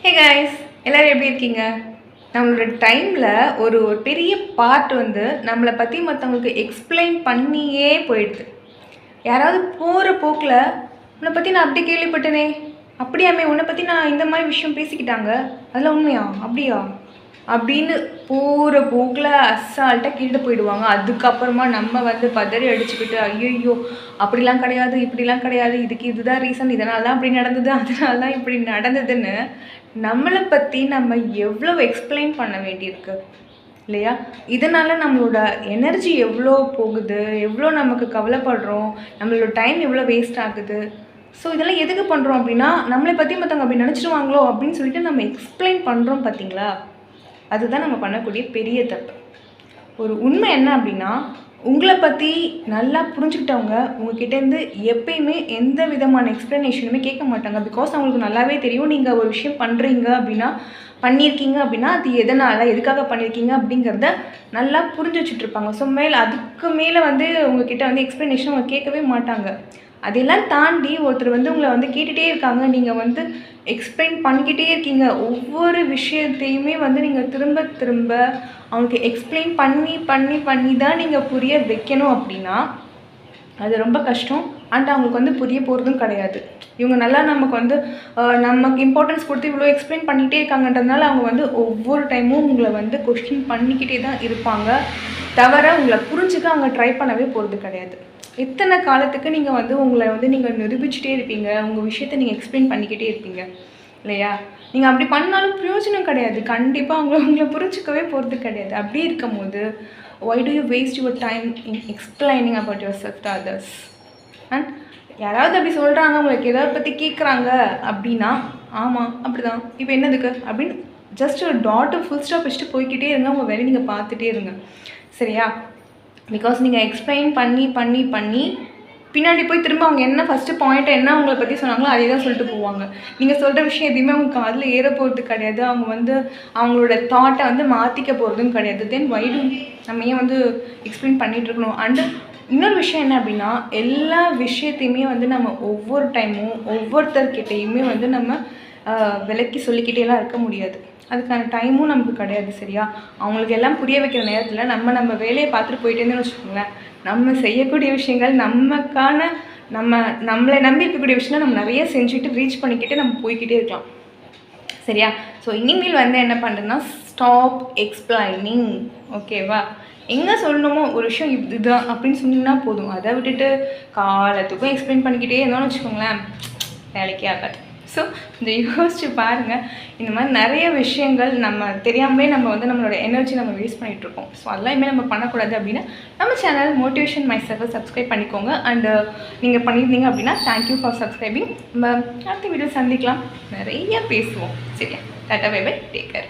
Hey guys, எல்லோரும் எப்படி இருக்கீங்க? நம்மளோட டைமில் ஒரு பெரிய பார்ட் வந்து நம்மளை பற்றி மற்றவங்களுக்கு எக்ஸ்பிளைன் பண்ணியே போயிடுது. யாராவது போகிற போக்கில் உன்னை பற்றி நான் அப்படி கேள்விப்பட்டனே, அப்படியாமே உன்னை பற்றி நான் இந்த மாதிரி விஷயம் பேசிக்கிட்டாங்க, அதெல்லாம் உண்மையா அப்படியா அப்படின்னு போகிற போக்கில் அசால்ட்டாக கேட்டு போயிடுவாங்க. அதுக்கப்புறமா நம்ம வந்து பதறி அடிச்சுக்கிட்டு ஐயோ அப்படிலாம் கிடையாது, இப்படிலாம் கிடையாது, இதுக்கு இதுதான் ரீசன், இதனால தான் அப்படி நடந்தது, அதனால தான் இப்படி நடந்ததுன்னு நம்மளை பற்றி நம்ம எவ்வளோ எக்ஸ்பிளைன் பண்ண வேண்டியிருக்கு இல்லையா? இதனால் நம்மளோட எனர்ஜி எவ்வளோ போகுது, எவ்வளோ நமக்கு கவலைப்படுறோம், நம்மளோட டைம் எவ்வளோ வேஸ்ட் ஆகுது. ஸோ இதெல்லாம் எதுக்கு பண்ணுறோம் அப்படின்னா, நம்மளை பற்றி மற்றவங்க அப்படி நினச்சிடுவாங்களோ அப்படின்னு சொல்லிட்டு நம்ம எக்ஸ்பிளைன் பண்ணுறோம். பார்த்தீங்களா? அதுதான் நம்ம பண்ணக்கூடிய பெரிய தப்பு. ஒரு உண்மை என்ன அப்படின்னா, உங்களை பற்றி நல்லா புரிஞ்சுக்கிட்டவங்க உங்ககிட்டேருந்து எப்பயுமே எந்த விதமான எக்ஸ்ப்ளனேஷனுமே கேட்க மாட்டாங்க. பிகாஸ் அவங்களுக்கு நல்லாவே தெரியும், நீங்கள் ஒரு விஷயம் பண்ணுறீங்க அப்படின்னா, பண்ணியிருக்கீங்க அப்படின்னா அது எதனால், எதுக்காக பண்ணியிருக்கீங்க அப்படிங்கிறத நல்லா புரிஞ்சு வச்சுட்ருப்பாங்க. ஸோ அதுக்கு மேலே வந்து உங்ககிட்ட வந்து எக்ஸ்ப்ளனேஷன் அவங்க கேட்கவே மாட்டாங்க. அதெல்லாம் தாண்டி ஒருத்தர் வந்து உங்களை வந்து கேட்டுகிட்டே இருக்காங்க, நீங்கள் வந்து எக்ஸ்பிளைன் பண்ணிக்கிட்டே இருக்கீங்க. ஒவ்வொரு விஷயத்தையுமே வந்து நீங்கள் திரும்ப திரும்ப அவங்களுக்கு எக்ஸ்பிளைன் பண்ணி தான் நீங்கள் புரிய வைக்கணும் அப்படின்னா அது ரொம்ப கஷ்டம். அண்ட் அவங்களுக்கு வந்து புரிய போகிறதும் கிடையாது. இவங்க நல்லா நமக்கு வந்து நமக்கு இம்பார்ட்டன்ஸ் கொடுத்து இவ்வளோ எக்ஸ்பிளைன் பண்ணிகிட்டே இருக்காங்கன்றதுனால அவங்க வந்து ஒவ்வொரு டைமும் உங்களை வந்து கொஸ்டின் பண்ணிக்கிட்டே தான் இருப்பாங்க, தவிர உங்களை புரிஞ்சுக்க அவங்க ட்ரை பண்ணவே போகிறது கிடையாது. எத்தனை காலத்துக்கு நீங்கள் வந்து உங்களை வந்து நீங்கள் நிரூபிச்சுட்டே இருப்பீங்க, உங்கள் விஷயத்தை நீங்கள் எக்ஸ்பிளைன் பண்ணிக்கிட்டே இருப்பீங்க இல்லையா? நீங்கள் அப்படி பண்ணாலும் பிரயோஜனம் கிடையாது. கண்டிப்பாக உங்களை புரிஞ்சிக்கவே போகிறது கிடையாது. அப்படி இருக்கும் போது why do you waste your time in explaining about yourself to others? And யாராவது அப்படி சொல்கிறாங்க, உங்களுக்கு எதாவது பற்றி கேட்குறாங்க அப்படின்னா, ஆமாம் அப்படி தான், இப்போ என்னதுக்கு அப்படின்னு ஜஸ்ட் ஒரு டாட்டு ஃபுல் ஸ்டாப் வச்சுட்டு போய்கிட்டே இருங்க. உங்கள் வேலையை நீங்கள் பார்த்துட்டே இருங்க, சரியா? பிகாஸ் நீங்கள் எக்ஸ்பிளைன் பண்ணி பின்னாடி போய் திரும்ப அவங்க என்ன ஃபஸ்ட்டு பாயிண்ட்டை என்ன அவங்கள பற்றி சொன்னாங்களோ அதே தான் சொல்லிட்டு போவாங்க. நீங்கள் சொல்கிற விஷயம் எதுவுமே அவங்க காதில் ஏற போகிறது கிடையாது. அவங்க வந்து அவங்களோட தாட்டை வந்து மாற்றிக்க போகிறதும் கிடையாது. தென் வைடு நம்ம ஏன் வந்து எக்ஸ்பிளைன் பண்ணிகிட்ருக்கணும்? அண்டு இன்னொரு விஷயம் என்ன அப்படின்னா, எல்லா விஷயத்தையுமே வந்து நம்ம ஒவ்வொரு டைமும் ஒவ்வொருத்தர்கிட்டையுமே வந்து நம்ம விளக்கி சொல்லிக்கிட்டேலாம் இருக்க முடியாது. அதுக்கான டைமும் நமக்கு கிடையாது, சரியா? அவங்களுக்கு எல்லாம் புரிய வைக்கிற நேரத்தில் நம்ம வேலையை பார்த்துட்டு போயிட்டே இருந்தோம்னு வச்சுக்கோங்களேன், நம்ம செய்யக்கூடிய விஷயங்கள் நம்மளை நம்பி இருக்கக்கூடிய விஷயங்கள் நம்ம நிறைய செஞ்சுட்டு ரீச் பண்ணிக்கிட்டு நம்ம போய்கிட்டே இருக்கலாம், சரியா? ஸோ இனிமேல் வந்து என்ன பண்ணுறேன்னா, ஸ்டாப் எக்ஸ்பிளைனிங், ஓகேவா? எங்கே சொல்லணுமோ ஒரு விஷயம் இதுதான் அப்படின்னு சொன்னீங்கன்னா போதும். அதை விட்டுட்டு காலத்துக்கும் எக்ஸ்பிளைன் பண்ணிக்கிட்டே இருந்தோம்னு வச்சுக்கோங்களேன், வேலைக்கே ஆகாது. ஸோ இந்த யோசிச்சு பாருங்கள். இந்த மாதிரி நிறைய விஷயங்கள் நம்ம தெரியாமலே நம்ம வந்து நம்மளோட எனர்ஜி நம்ம வேஸ்ட் பண்ணிகிட்ருக்கோம். ஸோ அதெல்லாமே நம்ம பண்ணக்கூடாது. அப்படின்னா நம்ம சேனல் மோட்டிவேஷன் மை செல்ஃபை சப்ஸ்கிரைப் பண்ணிக்கோங்க. அண்டு நீங்கள் பண்ணியிருந்தீங்க அப்படின்னா தேங்க்யூ ஃபார் சப்ஸ்கிரைபிங். நம்ம அடுத்த வீடியோ சந்திக்கலாம், நிறைய பேசுவோம், சரியா? Tata bye bye, take care.